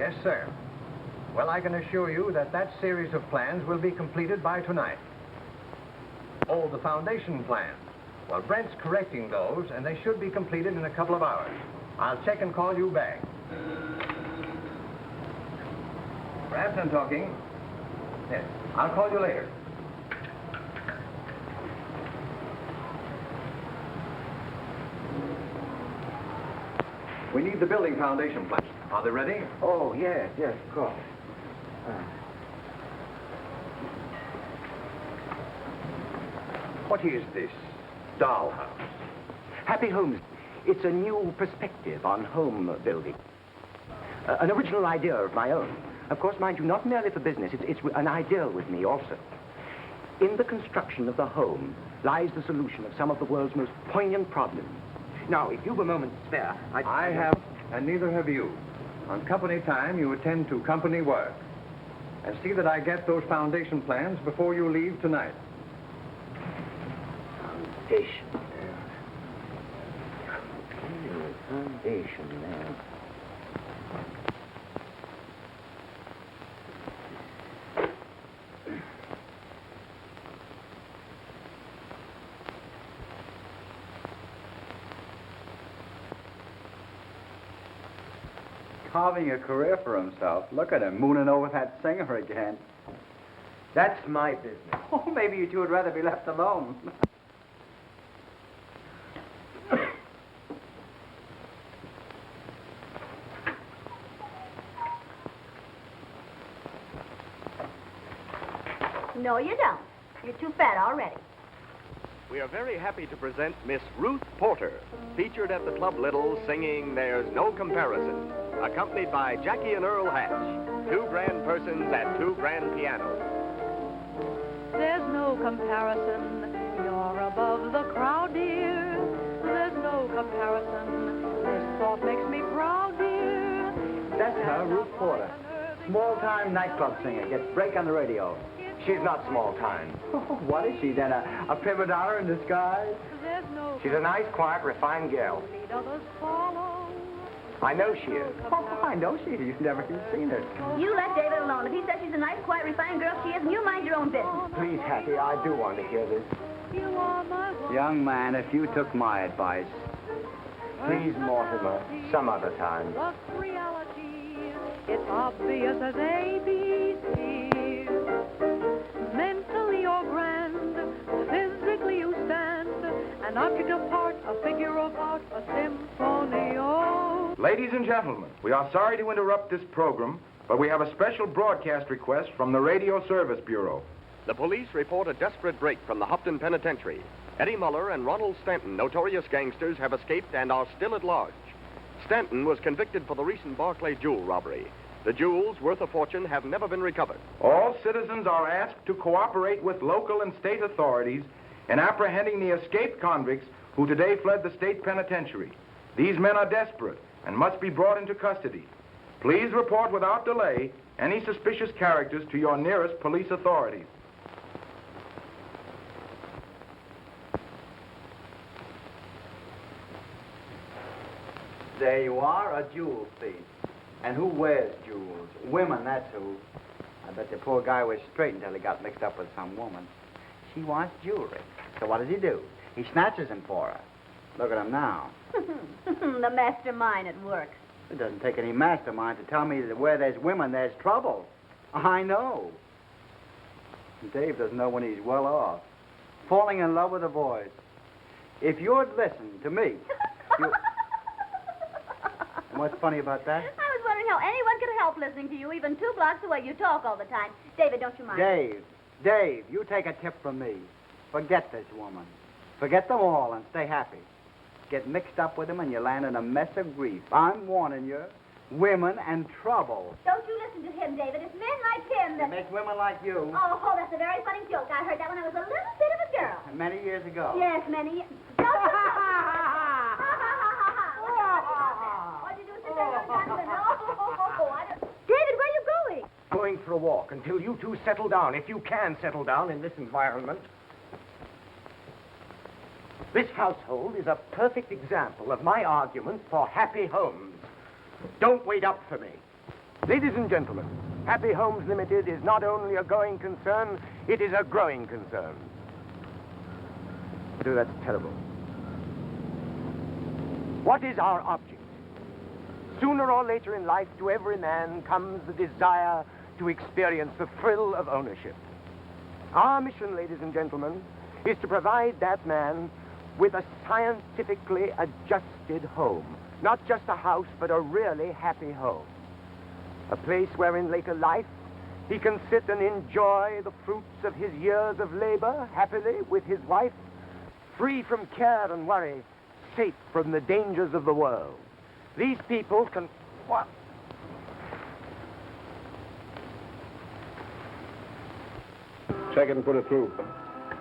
Yes, sir. Well, I can assure you that that series of plans will be completed by tonight. Oh, the foundation plans. Well, Brent's correcting those, and they should be completed in a couple of hours. I'll check and call you back. Perhaps I'm talking. Yes, I'll call you later. We need the building foundation plans. Are they ready? Oh, yes, of course. What is this dollhouse? Happy Homes. It's a new perspective on home building. An original idea of my own. Of course, mind you, not merely for business. It's an ideal with me also. In the construction of the home lies the solution of some of the world's most poignant problems. Now, if you've a moment to spare, I have, and neither have you. On company time, you attend to company work. And see that I get those foundation plans before you leave tonight. Foundation. Foundation now. Carving a career for himself. Look at him, mooning over that singer again. That's my business. Oh, maybe you two would rather be left alone. No, you don't. You're too fat already. We are very happy to present Miss Ruth Porter, featured at the Club Little singing There's No Comparison, accompanied by Jackie and Earl Hatch, two grand persons at two grand pianos. There's no comparison, you're above the crowd, dear. There's no comparison, this thought makes me proud, dear. That's her, Ruth Porter. Small-time nightclub singer. Gets break on the radio. She's not small time. What is she, then? A prima donna in disguise? There's no She's a nice, quiet, refined gal. need others follow. I know she is. Oh, I know she is. You've never even seen her. You let David alone. If he says she's a nice, quiet, refined girl, she is, and you mind your own business. Please, Hattie, I do want to hear this. You are my one. Young man, if you took my advice. Please, Mortimer, some other time. Plus reality, it's obvious as ABC. Mentally you're grand, physically you stand, an octave part, a figure about a symphony. Oh. Ladies and gentlemen, we are sorry to interrupt this program, but we have a special broadcast request from the Radio Service Bureau. The police report a desperate break from the Hopton Penitentiary. Eddie Muller and Ronald Stanton, notorious gangsters, have escaped and are still at large. Stanton was convicted for the recent Barclay jewel robbery. The jewels, worth a fortune, have never been recovered. All citizens are asked to cooperate with local and state authorities in apprehending the escaped convicts who today fled the state penitentiary. These men are desperate and must be brought into custody. Please report without delay any suspicious characters to your nearest police authorities. There you are, a jewel thief. And who wears jewels? Women, that's who. I bet the poor guy was straight until he got mixed up with some woman. She wants jewelry. So what does he do? He snatches them for her. Look at him now. The mastermind at work. It doesn't take any mastermind to tell me that where there's women, there's trouble. I know. Dave doesn't know when he's well off. Falling in love with a voice. If you'd listen to me, you... And what's funny about that? I was wondering how anyone could help listening to you, even 2 blocks away. You talk all the time. David, don't you mind? Dave, you take a tip from me. Forget this woman. Forget them all and stay happy. Get mixed up with them and you land in a mess of grief. I'm warning you. Women and trouble. Don't you listen to him, David. It's men like him that... It makes women like you. Oh, that's a very funny joke. I heard that when I was a little bit of a girl. Many years ago. Yes, many years... Don't you... What'd you do since I got down to the... David, where are you going? Going for a walk until you two settle down, if you can settle down in this environment. This household is a perfect example of my argument for happy homes. Don't wait up for me. Ladies and gentlemen, Happy Homes Limited is not only a going concern, it is a growing concern. Oh, that's terrible. What is our object? Sooner or later in life, to every man comes the desire to experience the thrill of ownership. Our mission, ladies and gentlemen, is to provide that man with a scientifically adjusted home. Not just a house, but a really happy home. A place where in later life he can sit and enjoy the fruits of his years of labor happily with his wife, free from care and worry, safe from the dangers of the world. These people can... What? Check it and put it through.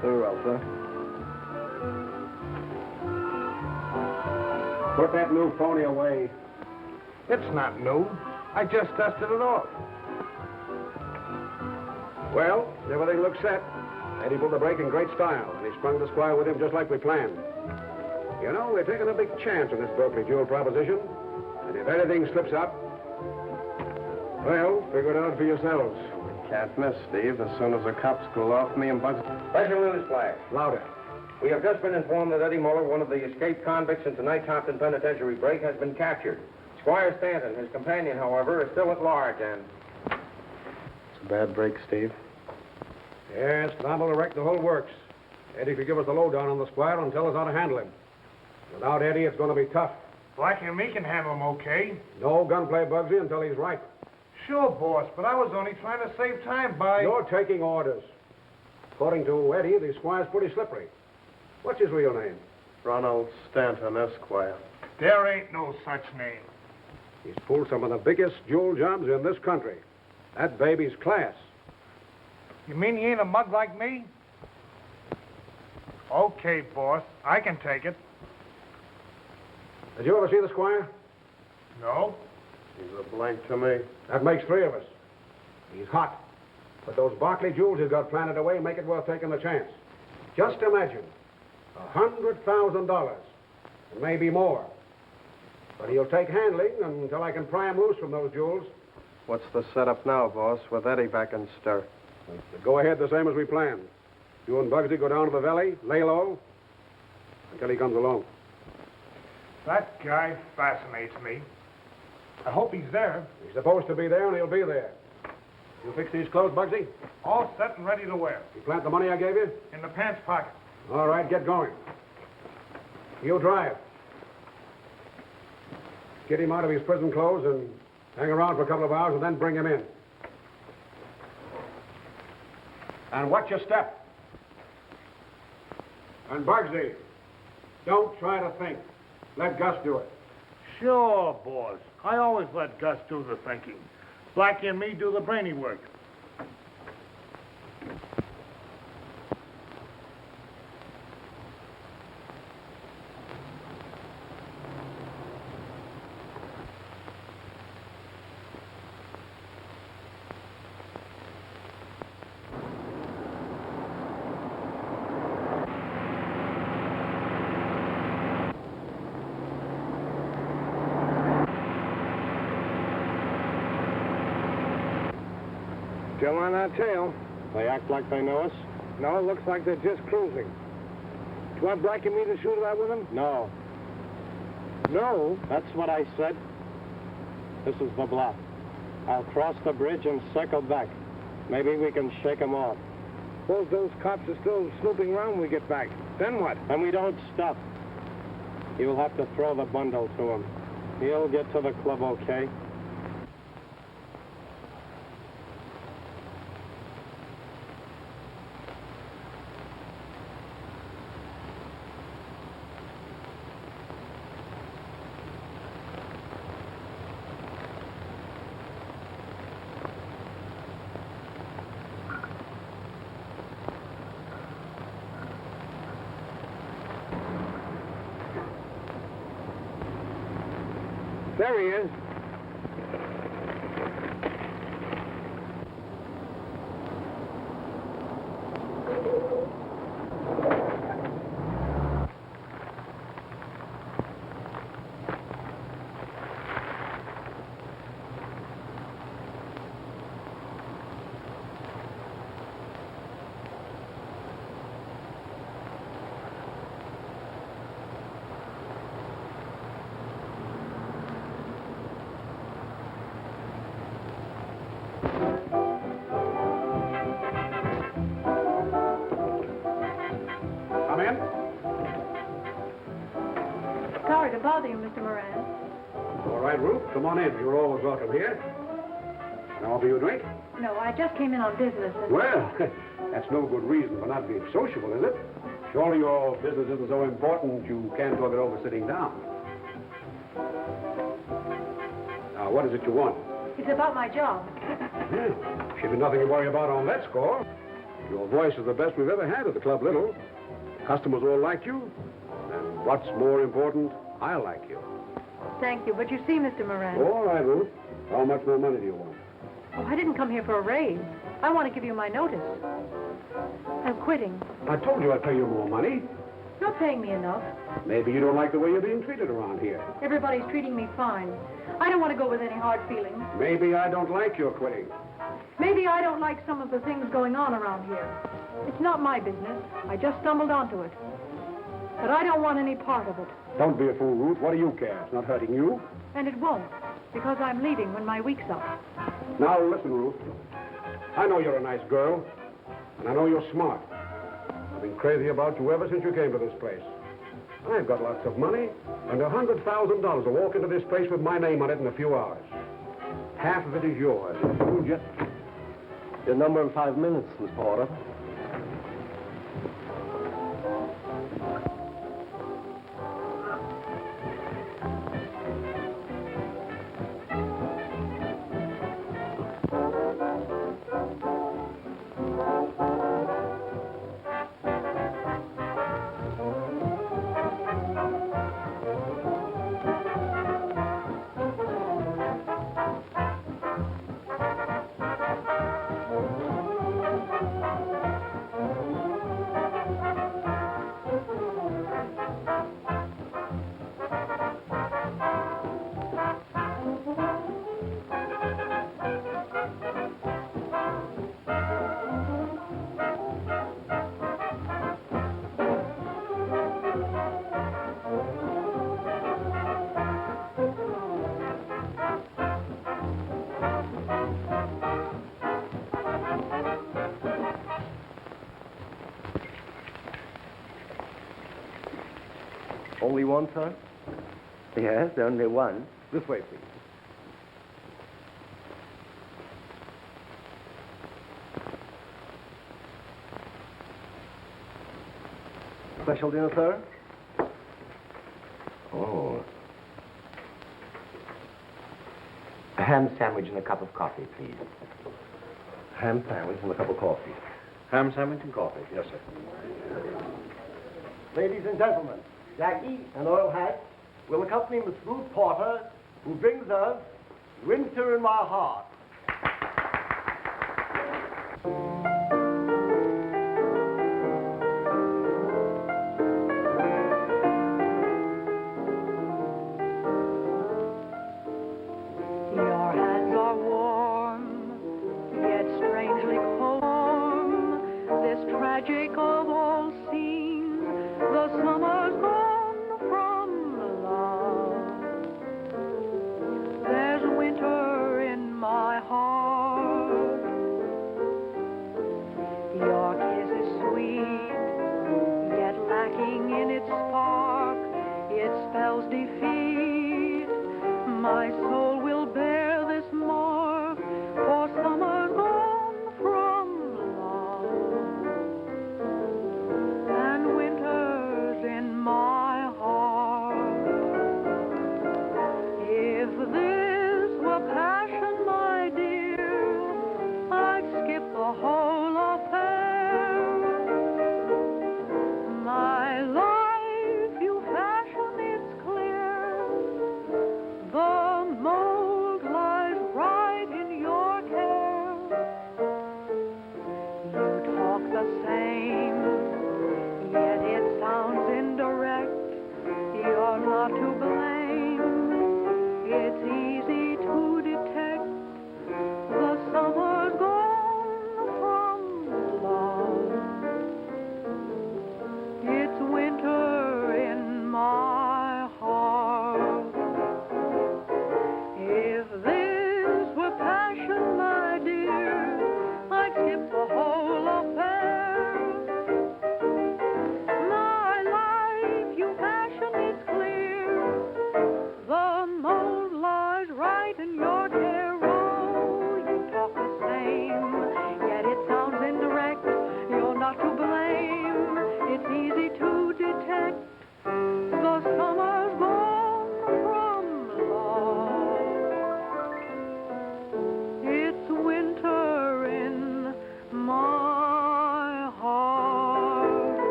Very well, sir. Put that new phony away. It's not new. I just dusted it off. Well, everything looks set. Eddie pulled the brake in great style, and he sprung the squire with him just like we planned. You know, we're taking a big chance on this Berkeley Jewel proposition, and if anything slips up, well, figure it out for yourselves. Can't miss, Steve. As soon as the cops cool off me and Bugs... Special news flash. Louder. We have just been informed that Eddie Muller, one of the escaped convicts in tonight's Hopton Penitentiary break, has been captured. Squire Stanton, his companion, however, is still at large and... It's a bad break, Steve. Yes, liable to wreck the whole works. Eddie could give us the lowdown on the squire and tell us how to handle him. Without Eddie, it's going to be tough. Blackie and me can handle him okay. No gunplay, Bugsy, until he's ripe. Sure, boss, but I was only trying to save time by... You're taking orders. According to Eddie, the squire's pretty slippery. What's his real name? Ronald Stanton, Esquire. There ain't no such name. He's pulled some of the biggest jewel jobs in this country. That baby's class. You mean he ain't a mug like me? Okay, boss, I can take it. Did you ever see the squire? No? He's a blank to me. That makes three of us. He's hot. But those Barclay jewels he's got planted away make it worth taking the chance. Just imagine, $100,000, and maybe more. But he'll take handling until I can pry him loose from those jewels. What's the setup now, boss, with Eddie back in stir? Go ahead the same as we planned. You and Bugsy go down to the valley, lay low, until he comes along. That guy fascinates me. I hope he's there. He's supposed to be there, and he'll be there. You fix these clothes, Bugsy? All set and ready to wear. You plant the money I gave you? In the pants pocket. All right, get going. You drive. Get him out of his prison clothes and hang around for a couple of hours and then bring him in. And watch your step. And Bugsy, don't try to think. Let Gus do it. Sure, boss. I always let Gus do the thinking. Blackie and me do the brainy work. Still on our tail. They act like they know us? No, it looks like they're just cruising. Do you want Blackie and me to shoot it out with them? No. No. That's what I said. This is the bluff. I'll cross the bridge and circle back. Maybe we can shake them off. Suppose those cops are still snooping around when we get back. Then what? And we don't stop. You'll have to throw the bundle to him. He'll get to the club okay. There he is. to bother you, Mr. Moran. All right, Ruth, come on in. You're always welcome here. Can I offer you a drink? No, I just came in on business. Well, that's no good reason for not being sociable, is it? Surely your business isn't so important you can't talk it over sitting down. Now, what is it you want? It's about my job. Should be nothing to worry about on that score. Your voice is the best we've ever had at the Club Little. Customers all like you. And what's more important, I like you. Thank you, but you see, Mr. Moran. All right, Ruth. How much more money do you want? Oh, I didn't come here for a raise. I want to give you my notice. I'm quitting. I told you I'd pay you more money. You're paying me enough. Maybe you don't like the way you're being treated around here. Everybody's treating me fine. I don't want to go with any hard feelings. Maybe I don't like your quitting. Maybe I don't like some of the things going on around here. It's not my business. I just stumbled onto it. But I don't want any part of it. Don't be a fool, Ruth. What do you care? It's not hurting you. And it won't, because I'm leaving when my week's up. Now, listen, Ruth. I know you're a nice girl, and I know you're smart. I've been crazy about you ever since you came to this place. I've got lots of money, and $100,000 to walk into this place with my name on it in a few hours. Half of it is yours. Your number in 5 minutes, Miss Porter. Only one, sir? Yes, only one. This way, please. Special dinner, sir? Oh. A ham sandwich and a cup of coffee, please. Ham sandwich and a cup of coffee. Ham sandwich and coffee. Yes, sir. Ladies and gentlemen, Jackie and Oil Hat will accompany Miss Ruth Porter, who brings us Winter in My Heart. Your hands are warm, yet strangely cold. This tragic of all scenes, the summer's gone from love. There's winter in my heart. Your kiss is sweet, yet lacking in its spark. It spells defeat. My soul will bear this mark, for summer's gone from love, and winter's in my heart. If this were passion, my dear, I'd skip the whole affair. My life you fashion, it's clear. The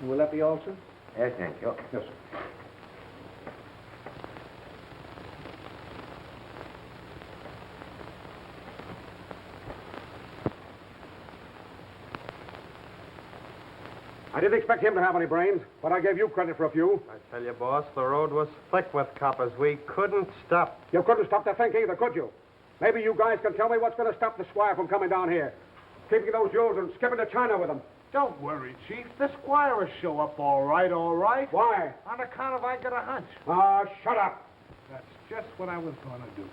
Will that be all, sir? Yes, thank you. Yes, sir. I didn't expect him to have any brains, but I gave you credit for a few. I tell you, boss, the road was thick with coppers. We couldn't stop. You couldn't stop to think either, could you? Maybe you guys can tell me what's going to stop the squire from coming down here. Keeping those jewels and skipping to China with them. Don't worry, Chief. The squire will show up all right, all right. Why? On account of I got a hunch. Ah, shut up. That's just what I was going to do.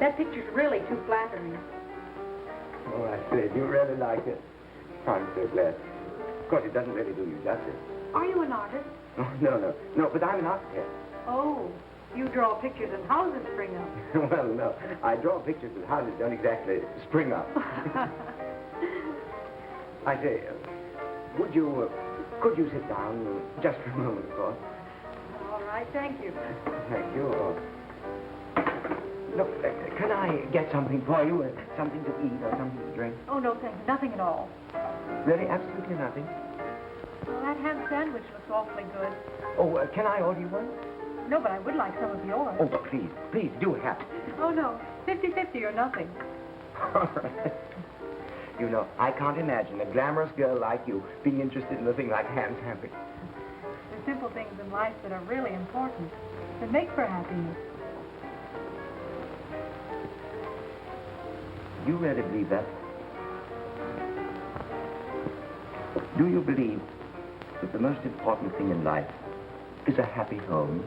That picture's really too flattering. Oh, I say, you really like it. I'm so glad. Of course, it doesn't really do you justice. Are you an artist? Oh, no, but I'm an architect. Oh, you draw pictures and houses spring up. Well, no, I draw pictures that houses don't exactly spring up. I say, could you sit down just for a moment, of course? All right, thank you. Thank you. Look, can I get something for you? Something to eat or something to drink? Oh, no, thank you. Nothing at all. Really, absolutely nothing? Well, that ham sandwich looks awfully good. Oh, can I order you one? No, but I would like some of yours. Oh, please, do have it. Oh, no. 50-50 or nothing. All right. You know, I can't imagine a glamorous girl like you being interested in a thing like ham sandwich. There's simple things in life that are really important, that make for happiness. You really believe that? Do you believe that the most important thing in life is a happy home?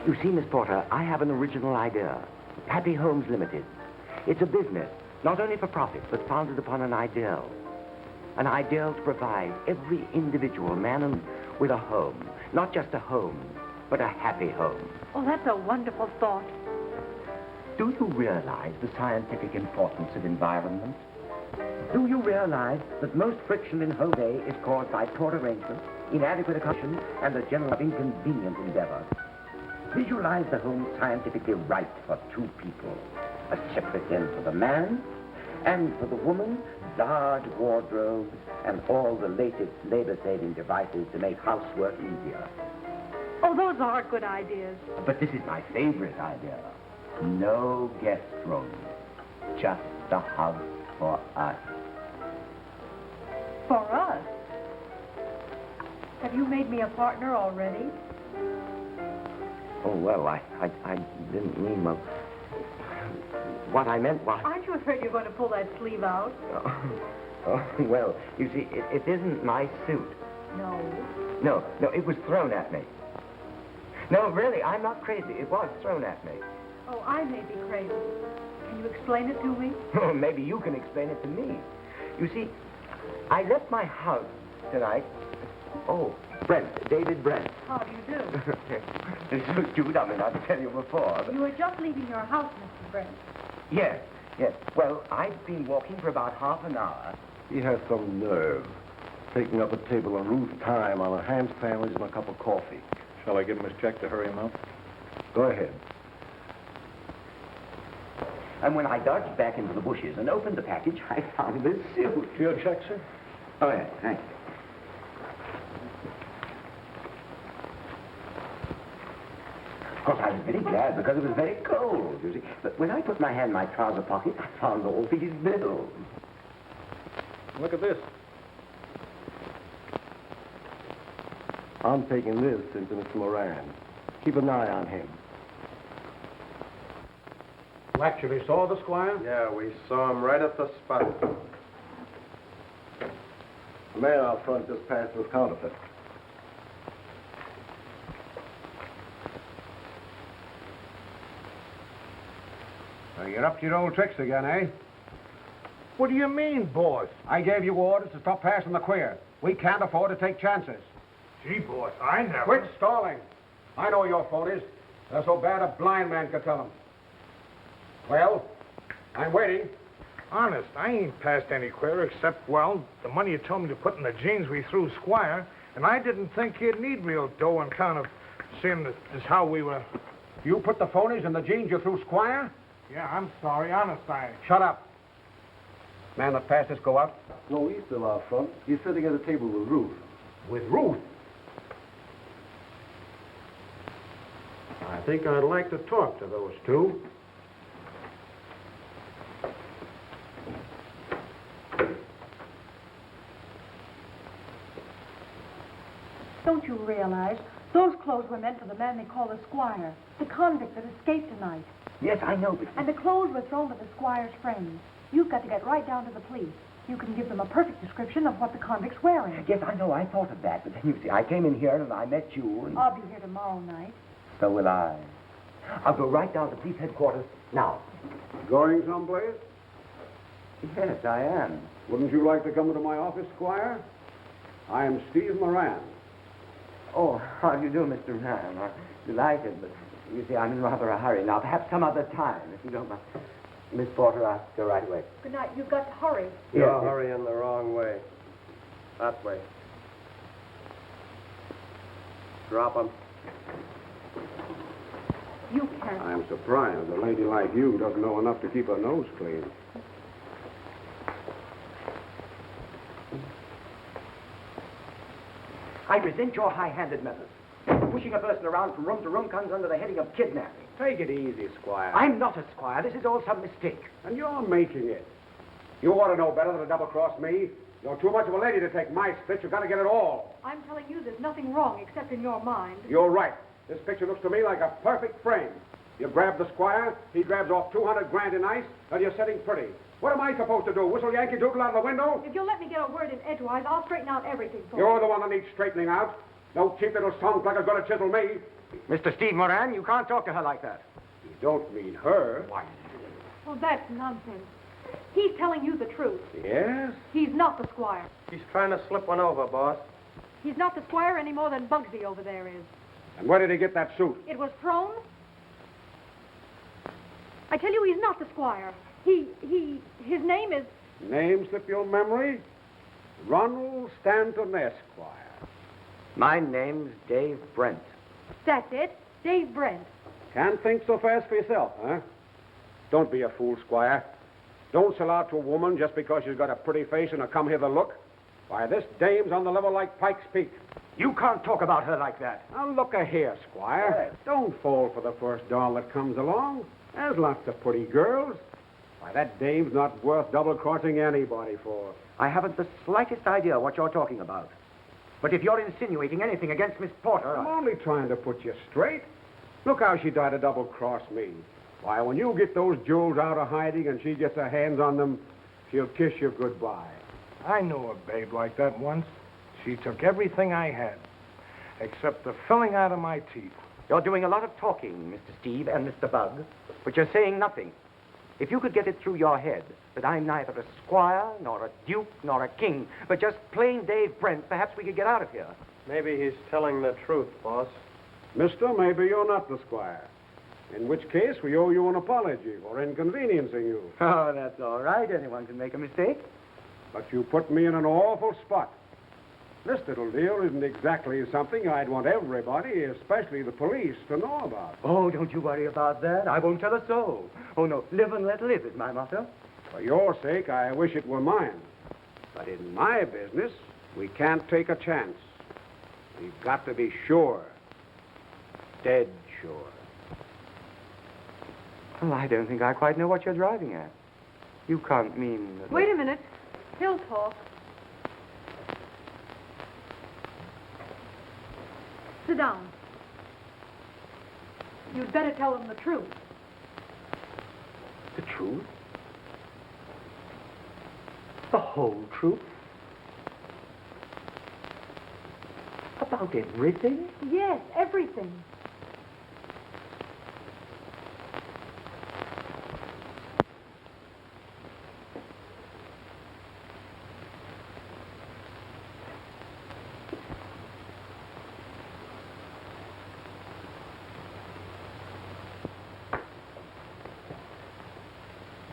You see, Miss Porter, I have an original idea. Happy Homes Limited. It's a business, not only for profit, but founded upon an ideal. An ideal to provide every individual, man and with a home. Not just a home, but a happy home. Oh, that's a wonderful thought. Do you realize the scientific importance of environment? Do you realize that most friction in home day is caused by poor arrangement, inadequate accommodation, and the general inconvenient endeavor? Visualize the home scientifically right for two people. A separate den for the man, and for the woman, large wardrobes and all the latest labor-saving devices to make housework easier. Oh, those are good ideas. But this is my favorite idea. No guest rooms, just the house for us. For us? Have you made me a partner already? Oh, well, I didn't mean, well, what I meant was... Aren't you afraid you're going to pull that sleeve out? Well, you see, it isn't my suit. No. No, it was thrown at me. No, really, I'm not crazy. It was thrown at me. Oh, I may be crazy. Can you explain it to me? Oh, maybe you can explain it to me. You see, I left my house tonight. Oh, David Brent. How do you do? It's so stupid, I mean, not to tell you before. But... You were just leaving your house, Mr. Brent. Yes. Well, I've been walking for about half an hour. He has some nerve. Taking up a table on Ruth's time on a ham sandwich and a cup of coffee. Shall I give him his check to hurry him up? Go ahead. And when I dodged back into the bushes and opened the package, I found this suit. Your check, sir? Oh, yes, thanks. Of course, I was very glad because it was very cold, you see. But when I put my hand in my trouser pocket, I found all these bills. Look at this. I'm taking this into Mr. Moran. Keep an eye on him. You actually saw the squire? Yeah, we saw him right at the spot. The man out front just passed with counterfeit. So you're up to your old tricks again, eh? What do you mean, boss? I gave you orders to stop passing the queer. We can't afford to take chances. Gee, boss, I never... Quit stalling. I know your phonies. They're so bad a blind man could tell them. Well, I'm waiting. Honest, I ain't passed any queer except, well, the money you told me to put in the jeans we threw Squire, and I didn't think he'd need real dough on account of seeing as how we were... You put the phonies in the jeans you threw Squire? Yeah, I'm sorry. Honest, Shut up. Man that passed us go out? No, he's still out front. He's sitting at a table with Ruth. With Ruth? I think I'd like to talk to those two. Don't you realize those clothes were meant for the man they call the Squire, the convict that escaped tonight? Yes, I know, but... And the clothes were thrown to the Squire's friends. You've got to get right down to the police. You can give them a perfect description of what the convict's wearing. Yes, I know. I thought of that. But then, you see, I came in here and I met you and... I'll be here tomorrow night. So will I. I'll go right down to police headquarters now. Going someplace? Yes, I am. Wouldn't you like to come into my office, Squire? I am Steve Moran. Oh, how do you do, Mr. Moran? I'm delighted, but you see, I'm in rather a hurry now. Perhaps some other time, if you don't mind. Miss Porter, I'll go right away. Good night. You've got to hurry. You're hurrying the wrong way. That way. Drop 'em. You can't. I'm surprised a lady like you doesn't know enough to keep her nose clean. I resent your high-handed methods. Pushing a person around from room to room comes under the heading of kidnapping. Take it easy, Squire. I'm not a squire. This is all some mistake. And you're making it. You ought to know better than to double-cross me. You're too much of a lady to take my stitch. You've got to get it all. I'm telling you there's nothing wrong except in your mind. You're right. This picture looks to me like a perfect frame. You grab the Squire, he grabs off 200 grand in ice, and you're sitting pretty. What am I supposed to do? Whistle Yankee Doodle out of the window? If you'll let me get a word in edgewise, I'll straighten out everything for You're you. the one that needs straightening out. No cheap little song plugger's going to chisel me. Mr. Steve Moran, you can't talk to her like that. You don't mean her. Why? Oh, that's nonsense. He's telling you the truth. Yes? He's not the Squire. He's trying to slip one over, boss. He's not the Squire any more than Bugsy over there is. And where did he get that suit? It was thrown. I tell you, he's not the Squire. His name is... Name slip your memory? Ronald Stanton Esquire. My name's Dave Brent. That's it. Dave Brent. Can't think so fast for yourself, huh? Don't be a fool, Squire. Don't sell out to a woman just because she's got a pretty face and a come-hither look. Why, this dame's on the level like Pike's Peak. You can't talk about her like that. Now, look here, Squire. Don't fall for the first doll that comes along. There's lots of pretty girls. Why, that dame's not worth double-crossing anybody for. I haven't the slightest idea what you're talking about. But if you're insinuating anything against Miss Porter... I'm only trying to put you straight. Look how she tried to double-cross me. Why, when you get those jewels out of hiding and she gets her hands on them, she'll kiss you goodbye. I knew a babe like that once. She took everything I had, except the filling out of my teeth. You're doing a lot of talking, Mr. Steve and Mr. Bug, but you're saying nothing. If you could get it through your head that I'm neither a squire, nor a duke, nor a king, but just plain Dave Brent, perhaps we could get out of here. Maybe he's telling the truth, boss. Mister, maybe you're not the Squire. In which case, we owe you an apology for inconveniencing you. Oh, that's all right. Anyone can make a mistake. But you put me in an awful spot. This little deal isn't exactly something I'd want everybody, especially the police, to know about. Oh, don't you worry about that. I won't tell a soul. Oh, no. Live and let live is my motto. For your sake, I wish it were mine. But in my business, we can't take a chance. We've got to be sure. Dead sure. Well, I don't think I quite know what you're driving at. You can't mean that... Wait a minute. He'll talk. Sit down. You'd better tell them the truth. The truth? The whole truth? About everything? Yes, everything.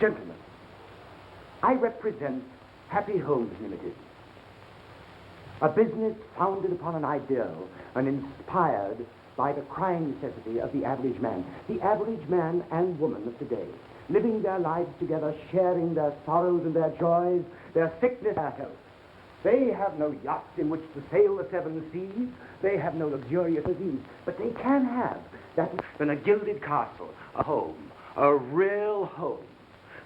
Gentlemen, I represent Happy Homes Limited, a business founded upon an ideal and inspired by the crying necessity of the average man. The average man and woman of today, living their lives together, sharing their sorrows and their joys, their sickness, their health. They have no yachts in which to sail the seven seas. They have no luxurious disease. But they can have that in a gilded castle, a home, a real home.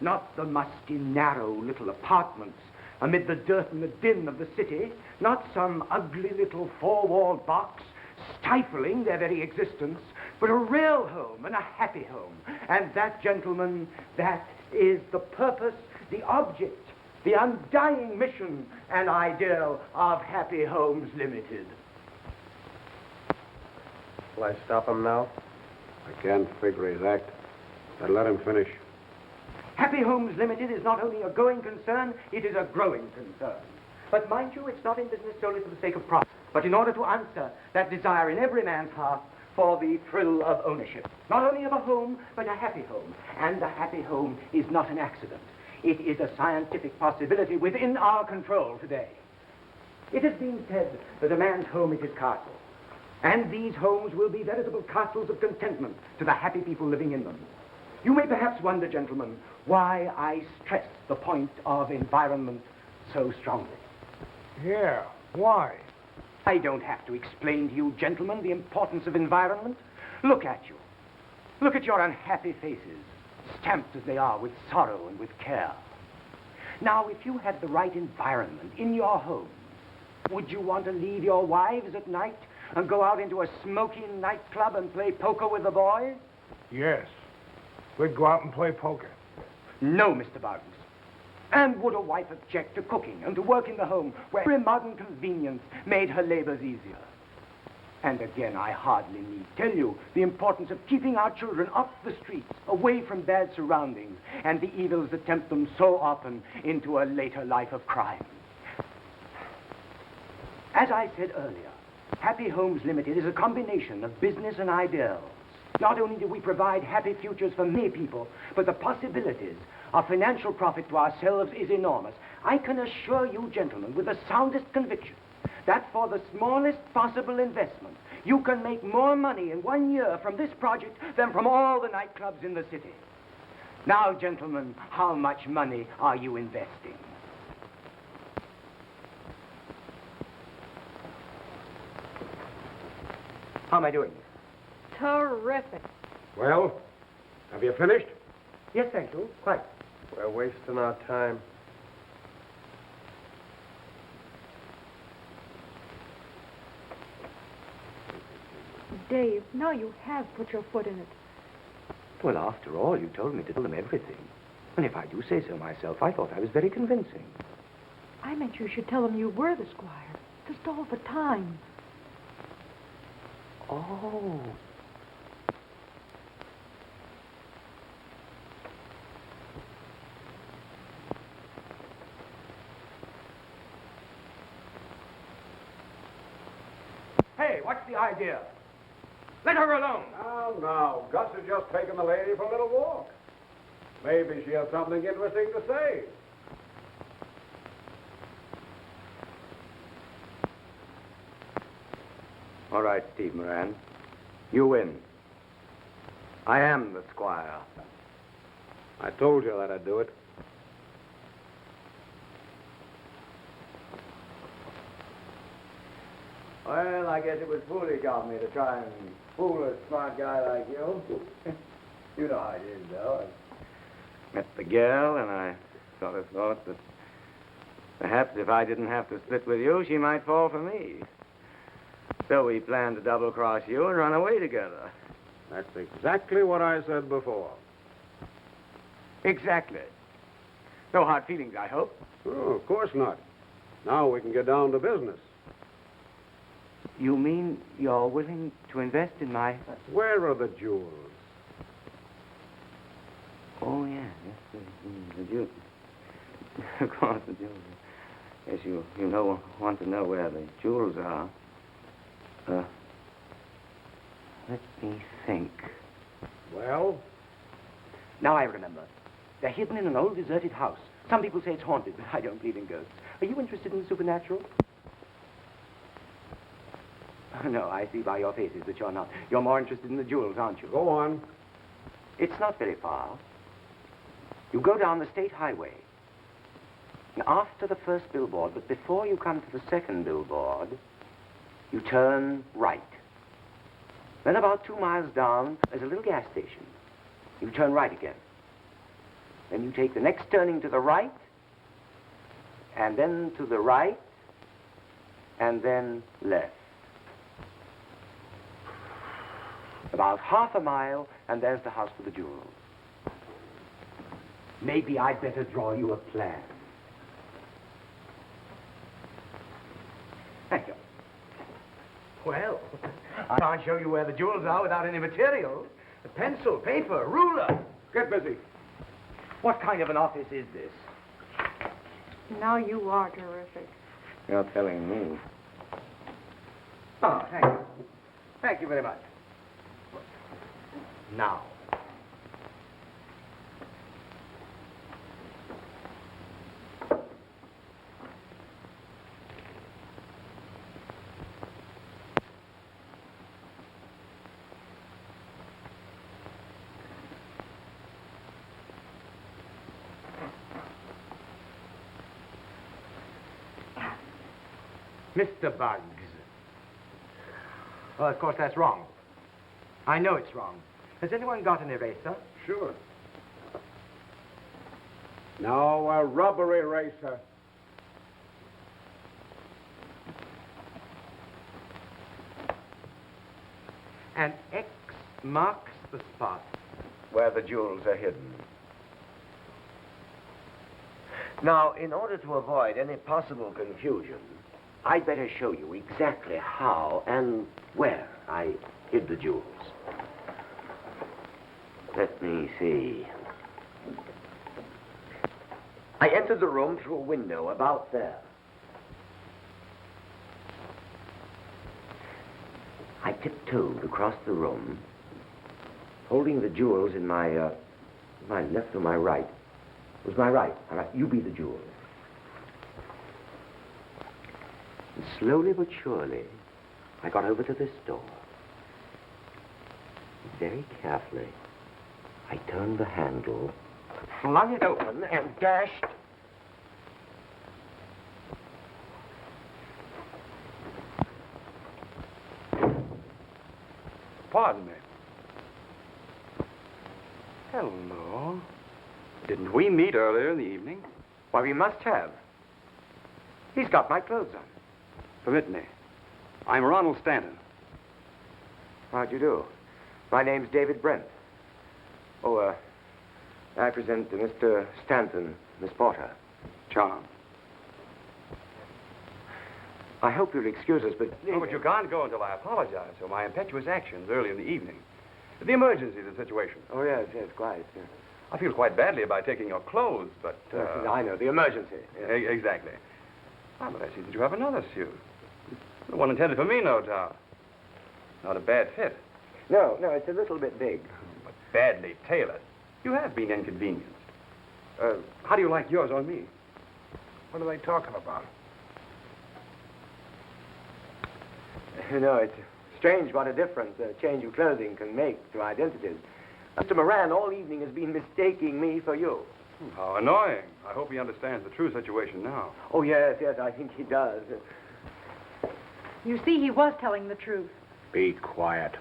Not the musty, narrow little apartments amid the dirt and the din of the city. Not some ugly little four-walled box stifling their very existence, but a real home and a happy home. And that, gentlemen, that is the purpose, the object, the undying mission and ideal of Happy Homes Limited. Will I stop him now? I can't figure his act. But let him finish. Happy Homes Limited is not only a going concern, it is a growing concern. But mind you, it's not in business solely for the sake of profit, but in order to answer that desire in every man's heart for the thrill of ownership. Not only of a home, but a happy home. And a happy home is not an accident. It is a scientific possibility within our control today. It has been said that a man's home is his castle. And these homes will be veritable castles of contentment to the happy people living in them. You may perhaps wonder, gentlemen, why I stress the point of environment so strongly. Yeah, why? I don't have to explain to you, gentlemen, the importance of environment. Look at you. Look at your unhappy faces, stamped as they are with sorrow and with care. Now, if you had the right environment in your homes, would you want to leave your wives at night and go out into a smoky nightclub and play poker with the boys? Yes. We'd go out and play poker. No, Mr. Bugs. And would a wife object to cooking and to work in the home where every modern convenience made her labors easier? And again, I hardly need tell you the importance of keeping our children off the streets, away from bad surroundings, and the evils that tempt them so often into a later life of crime. As I said earlier, Happy Homes Limited is a combination of business and ideals. Not only do we provide happy futures for many people, but the possibilities of financial profit to ourselves is enormous. I can assure you, gentlemen, with the soundest conviction, that for the smallest possible investment, you can make more money in 1 year from this project than from all the nightclubs in the city. Now, gentlemen, how much money are you investing? How am I doing? Terrific. Well, have you finished? Yes, thank you. Quite. We're wasting our time. Dave, now you have put your foot in it. Well, after all, you told me to tell them everything. And if I do say so myself, I thought I was very convincing. I meant you should tell them you were the squire, to stall for time. Oh. Hey, what's the idea? Let her alone. No. Gus has just taken the lady for a little walk. Maybe she has something interesting to say. All right, Steve Moran. You win. I am the squire. I told you that I'd do it. Well, I guess it was foolish of me to try and fool a smart guy like you. You know how it is, though. I met the girl, and I sort of thought that perhaps if I didn't have to split with you, she might fall for me. So we planned to double-cross you and run away together. That's exactly what I said before. Exactly. No hard feelings, I hope. Oh, of course not. Now we can get down to business. You mean you're willing to invest in my... Where are the jewels? Oh, yeah. Yes, the jewels. Of course, the jewels. Yes, you want to know where the jewels are. Let me think. Well? Now I remember. They're hidden in an old deserted house. Some people say it's haunted, but I don't believe in ghosts. Are you interested in the supernatural? No, I see by your faces that you're not. You're more interested in the jewels, aren't you? Go on. It's not very far. You go down the state highway. And after the first billboard, but before you come to the second billboard, you turn right. Then about 2 miles down, there's a little gas station. You turn right again. Then you take the next turning to the right, and then to the right, and then left. About half a mile, and there's the house for the jewels. Maybe I'd better draw you a plan. Thank you. Well, I can't show you where the jewels are without any materials. A pencil, paper, ruler. Get busy. What kind of an office is this? Now you are terrific. You're telling me. Oh, thank you. Thank you very much. Now. Mr. Buggs. Well, of course, that's wrong. I know it's wrong. Has anyone got an eraser? Sure. Now, a rubber eraser. An X marks the spot. Where the jewels are hidden. Now, in order to avoid any possible confusion, I'd better show you exactly how and where I hid the jewels. Let me see. I entered the room through a window about there. I tiptoed across the room, holding the jewels in my left or my right. It was my right. All right, you be the jewels. And slowly but surely, I got over to this door. Very carefully, I turned the handle, flung it open, and dashed. Pardon me. Hello. Didn't we meet earlier in the evening? Why, we must have. He's got my clothes on. Permit me. I'm Ronald Stanton. How'd you do? My name's David Brent. Oh, I present Mr. Stanton, Miss Porter. Charmed. I hope you'll excuse us, but... Oh, but you can't go until I apologize for my impetuous actions early in the evening. The emergency of the situation. Oh, yes, quite. Yes. I feel quite badly about taking your clothes, but... I know, the emergency. Yes. Exactly. Ah, but I see that you have another suit. The one intended for me, no doubt. Not a bad fit. No, it's a little bit big. But badly tailored. You have been inconvenienced. How do you like yours on me? What are they talking about? You know, it's strange what a difference a change of clothing can make to identities. Mr. Moran all evening has been mistaking me for you. How annoying. I hope he understands the true situation now. Oh, yes, I think he does. You see, he was telling the truth. Be quiet.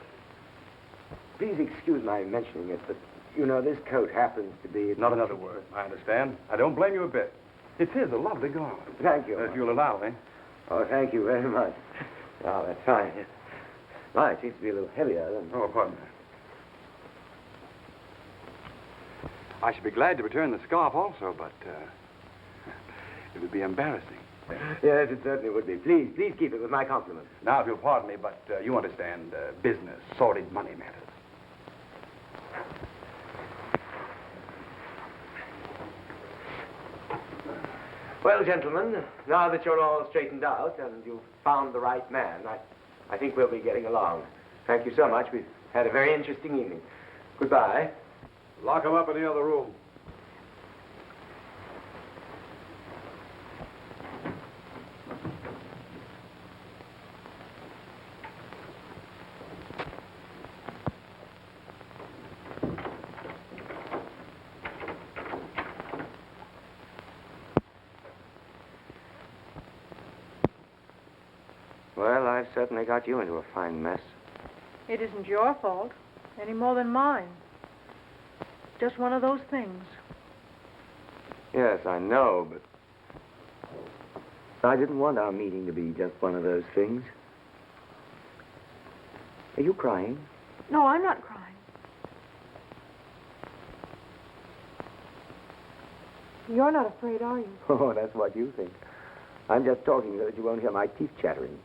Please excuse my mentioning it, but, you know, this coat happens to be... Not another word. I understand. I don't blame you a bit. It is a lovely garment. Thank you. If you'll allow me. Oh, thank you very much. Oh, that's fine. Well, it seems to be a little heavier than... Oh, pardon me. I should be glad to return the scarf also, but it would be embarrassing. Yes, it certainly would be. Please keep it with my compliments. Now, if you'll pardon me, but you understand business, sordid money matters. Well, gentlemen, now that you're all straightened out and you've found the right man, I think we'll be getting along. Thank you so much. We've had a very interesting evening. Goodbye. Lock him up in the other room. Well, I've certainly got you into a fine mess. It isn't your fault, any more than mine. Just one of those things. Yes, I know, but I didn't want our meeting to be just one of those things. Are you crying? No, I'm not crying. You're not afraid, are you? Oh, that's what you think. I'm just talking so that you won't hear my teeth chattering.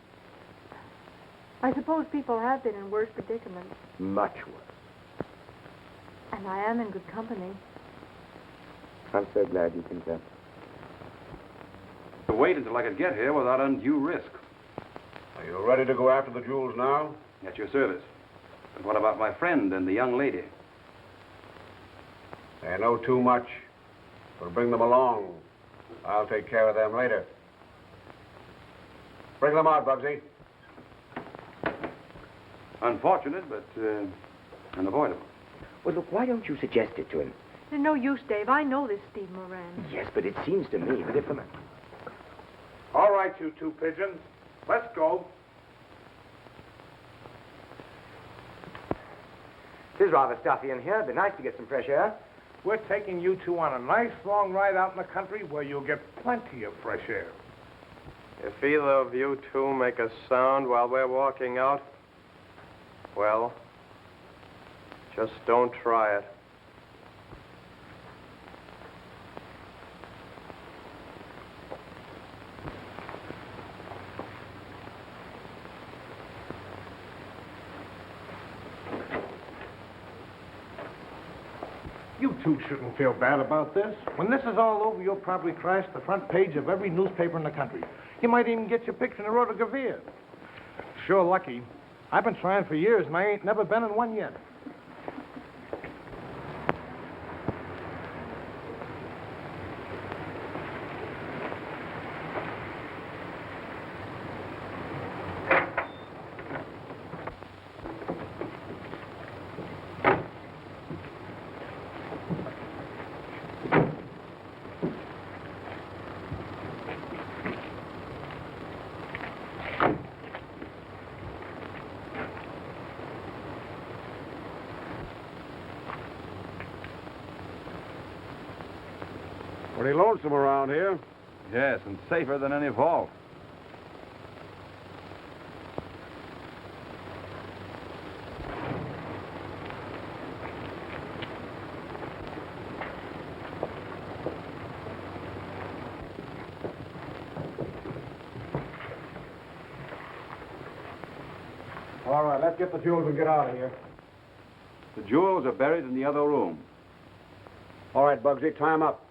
I suppose people have been in worse predicaments. Much worse. And I am in good company. I'm so glad you think that. To wait until I could get here without undue risk. Are you ready to go after the jewels now? At your service. But what about my friend and the young lady? They know too much. We'll bring them along. I'll take care of them later. Bring them out, Bugsy. Unfortunate, but unavoidable. Well, look, why don't you suggest it to him? There's no use, Dave. I know this Steve Moran. Yes, but it seems to me that if a... All right, you two pigeons. Let's go. It is rather stuffy in here. It'd be nice to get some fresh air. We're taking you two on a nice long ride out in the country where you'll get plenty of fresh air. If either of you two make a sound while we're walking out, well, just don't try it. You two shouldn't feel bad about this. When this is all over, you'll probably crash the front page of every newspaper in the country. You might even get your picture in the Rotogravure. Sure lucky. I've been trying for years, and I ain't never been in one yet. Pretty lonesome around here. Yes, and safer than any vault. All right, let's get the jewels and get out of here. The jewels are buried in the other room. All right, Bugsy, tie 'em up.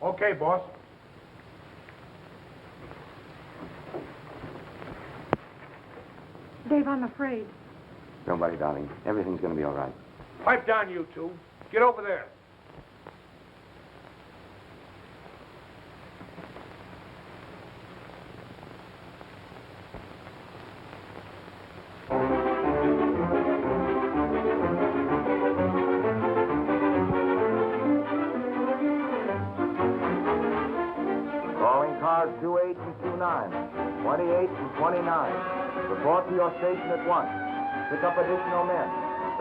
Okay, boss. Dave, I'm afraid. Don't worry, darling. Everything's going to be all right. Pipe down, you two. Get over there. Calling cars 28 and 29, 28 and 29. Report to your station at once. Pick up additional men.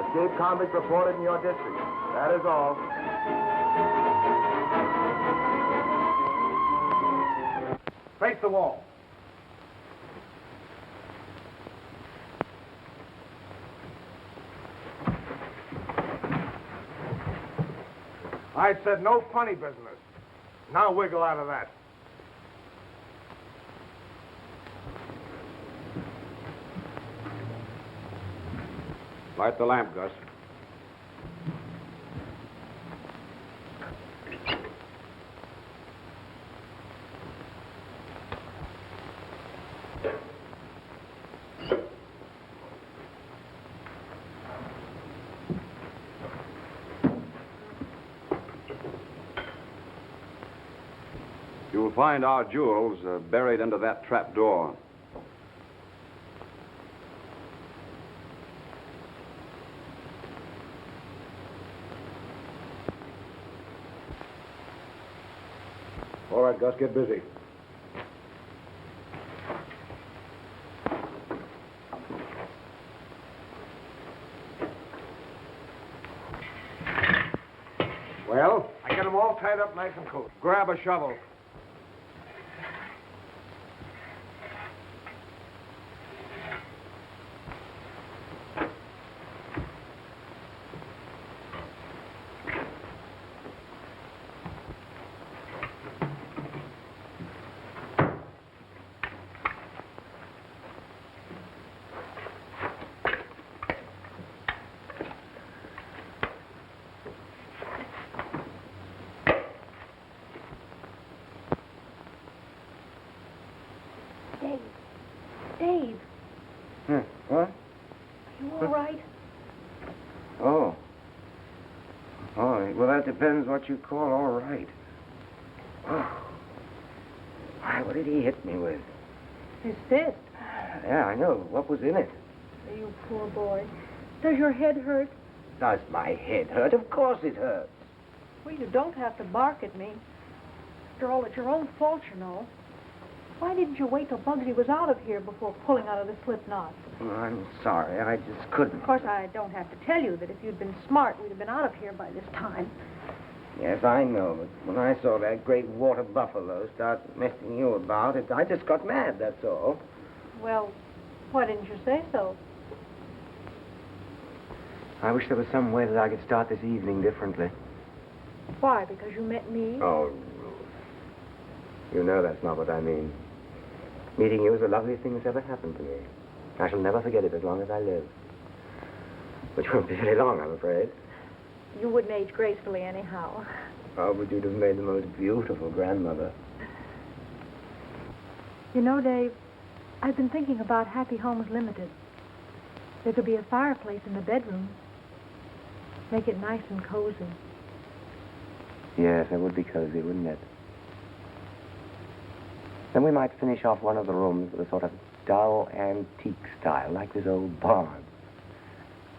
Escape convict reported in your district. That is all. Face the wall. I said no funny business. Now wiggle out of that. Light the lamp, Gus. You will find our jewels buried under that trap door. All right, Gus, get busy. tied up nice and cool. Grab a shovel. Dave, What? are you all right? Oh. Oh, well, that depends what you call all right. Oh. Why, what did he hit me with? His fist. Yeah, I know. What was in it? You poor boy. Does your head hurt? Does my head hurt? Of course it hurts. Well, you don't have to bark at me. After all, it's your own fault, you know. Why didn't you wait till Bugsy was out of here before pulling out of the slip knot? Oh, I'm sorry. I just couldn't. Of course, I don't have to tell you that if you'd been smart, we'd have been out of here by this time. Yes, I know, but when I saw that great water buffalo start messing you about, I just got mad, that's all. Well, why didn't you say so? I wish there was some way that I could start this evening differently. Why? Because you met me? Oh, Ruth. You know that's not what I mean. Meeting you is the loveliest thing that's ever happened to me. I shall never forget it as long as I live. Which won't be very long, I'm afraid. You wouldn't age gracefully anyhow. Oh, but you'd have made the most beautiful grandmother. You know, Dave, I've been thinking about Happy Homes Limited. There could be a fireplace in the bedroom. Make it nice and cozy. Yes, it would be cozy, wouldn't it? Then we might finish off one of the rooms with a sort of dull antique style, like this old barn.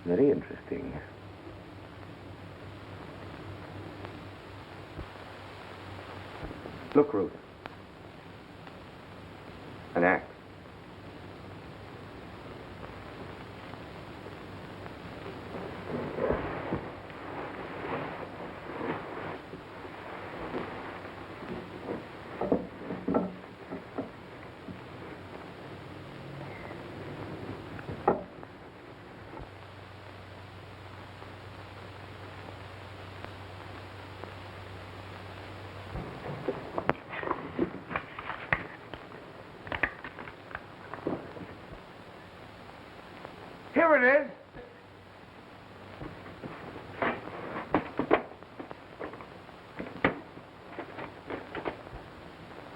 Very interesting. Look, Ruth. An axe. Here it is.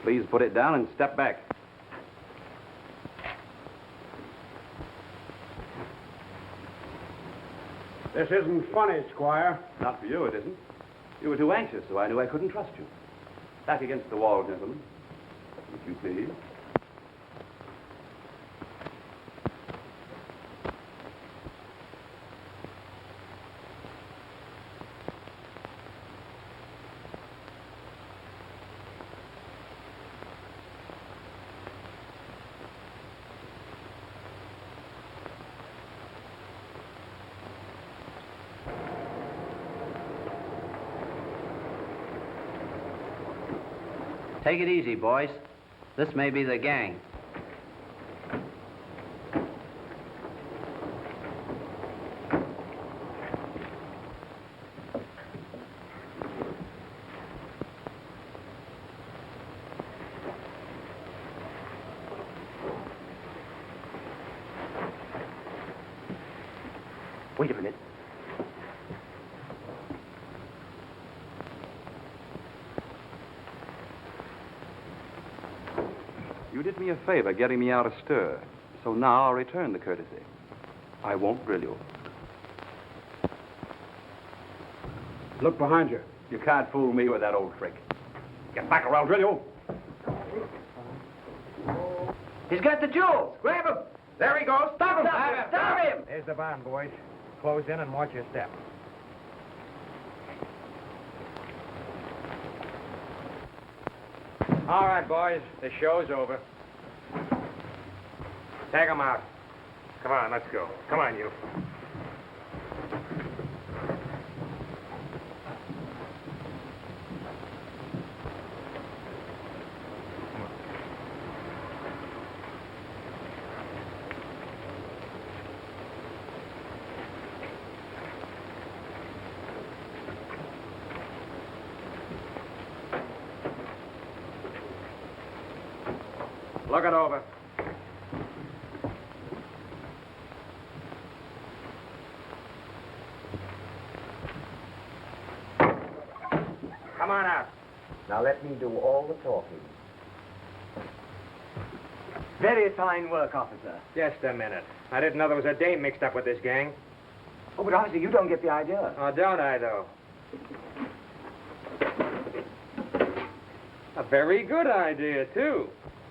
Please put it down and step back. This isn't funny, Squire. Not for you, it isn't. You were too anxious, so I knew I couldn't trust you. Back against the wall, gentlemen. If you please. Take it easy, boys. This may be the gang. Wait a minute. You did me a favor getting me out of stir, so now I'll return the courtesy. I won't drill you. Look behind you. You can't fool me with that old trick. Get back or I'll drill you. He's got the jewels. Grab him. There he goes. Stop him. Stop him. There's the barn, boys. Close in and watch your step. All right, boys. The show's over. Take him out. Come on, let's go. Come on, you. Look it over. Come on out. Now let me do all the talking. Very fine work, officer. Just a minute. I didn't know there was a dame mixed up with this gang. Oh, but officer, you don't get the idea. Oh, don't I, though? A very good idea, too.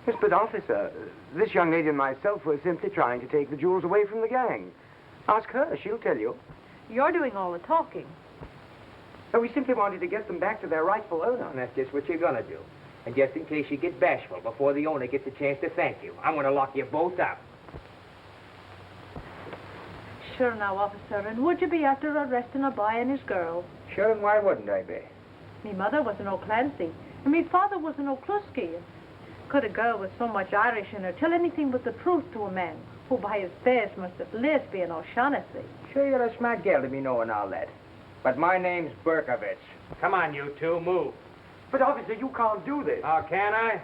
Yes, but officer, this young lady and myself were simply trying to take the jewels away from the gang. Ask her, she'll tell you. You're doing all the talking. So we simply wanted to get them back to their rightful owner. And that's just what you're gonna do. And just in case you get bashful before the owner gets a chance to thank you, I'm gonna lock you both up. Sure now, officer, and would you be after arresting a boy and his girl? Sure, and why wouldn't I be? Me mother was an O'Clancy, and me father was an O'Clusky. Could a girl with so much Irish in her tell anything but the truth to a man who by his face must at least be an O'Shaughnessy? Sure, you're a smart gal to be knowing all that. But my name's Berkovich. Come on, you two, move. But officer, you can't do this. Oh, can I?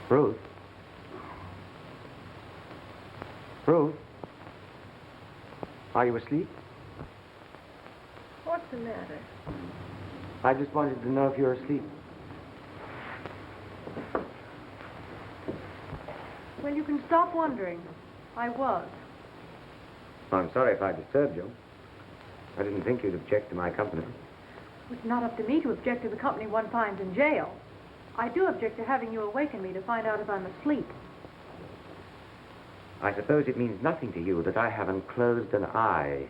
Ruth? Ruth? Are you asleep? What's the matter? I just wanted to know if you're asleep. Well, you can stop wondering. I was. I'm sorry if I disturbed you. I didn't think you'd object to my company. It's not up to me to object to the company one finds in jail. I do object to having you awaken me to find out if I'm asleep. I suppose it means nothing to you that I haven't closed an eye.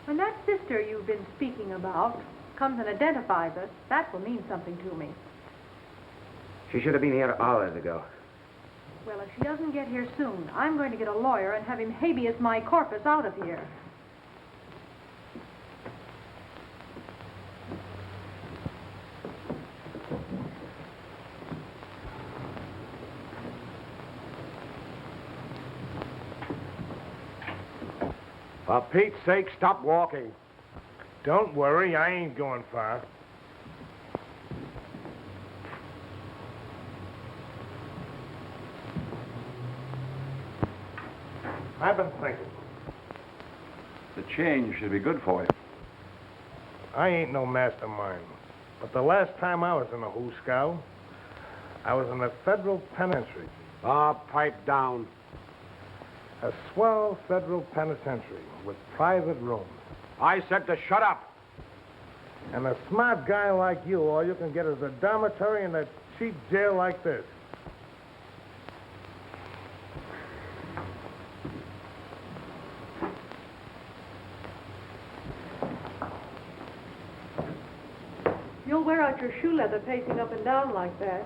When that sister you've been speaking about comes and identifies us, that will mean something to me. She should have been here hours ago. Well, if she doesn't get here soon, I'm going to get a lawyer and have him habeas my corpus out of here. For Pete's sake, stop walking. Don't worry, I ain't going far. I've been thinking. The change should be good for you. I ain't no mastermind. But the last time I was in a hooscow, I was in a federal penitentiary. Pipe down. A swell federal penitentiary with private rooms. I said to shut up. And a smart guy like you, all you can get is a dormitory in a cheap jail like this. You'll wear out your shoe leather pacing up and down like that.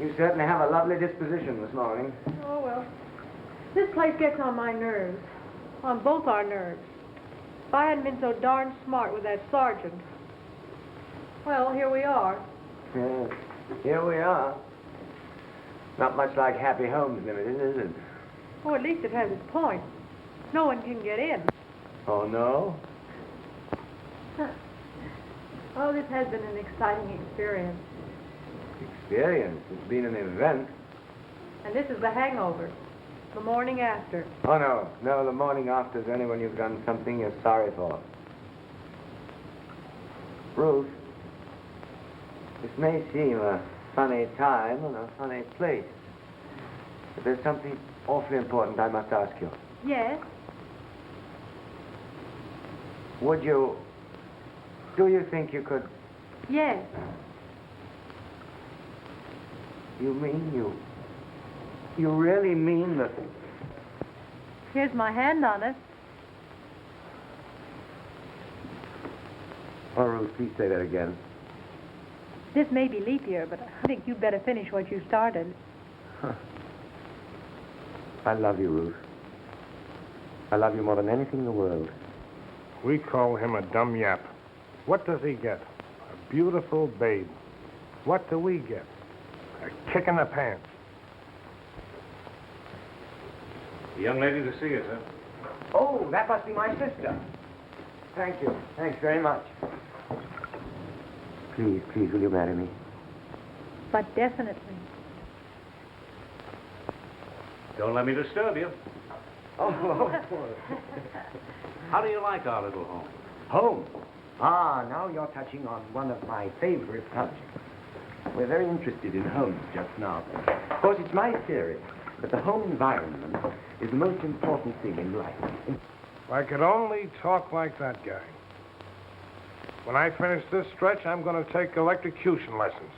You certainly have a lovely disposition this morning. Oh, well. This place gets on my nerves. On both our nerves. If I hadn't been so darn smart with that sergeant. Well, here we are. Yes, here we are. Not much like Happy Homes Limited, is it? Oh, at least it has its point. No one can get in. Oh, no? Oh, this has been an exciting experience. Experience. It's been an event. And this is the hangover. The morning after. Oh, no. No, the morning after is only when you've done something you're sorry for. Ruth, this may seem a funny time and a funny place, but there's something awfully important I must ask you. Yes? Do you think you could... Yes. You mean you really mean that... Here's my hand on it. Oh, Ruth, please say that again. This may be leap year, but I think you'd better finish what you started. Huh. I love you, Ruth. I love you more than anything in the world. We call him a dumb yap. What does he get? A beautiful babe. What do we get? A kick in the pants. The young lady to see you, sir. Oh, that must be my sister. Thank you. Thanks very much. Please, please, will you marry me? But definitely. Don't let me disturb you. Oh. How do you like our little home? Home? Ah, now you're touching on one of my favorite subjects. We're very interested in homes just now. Of course, it's my theory that the home environment is the most important thing in life. If I could only talk like that guy. When I finish this stretch, I'm going to take electrocution lessons.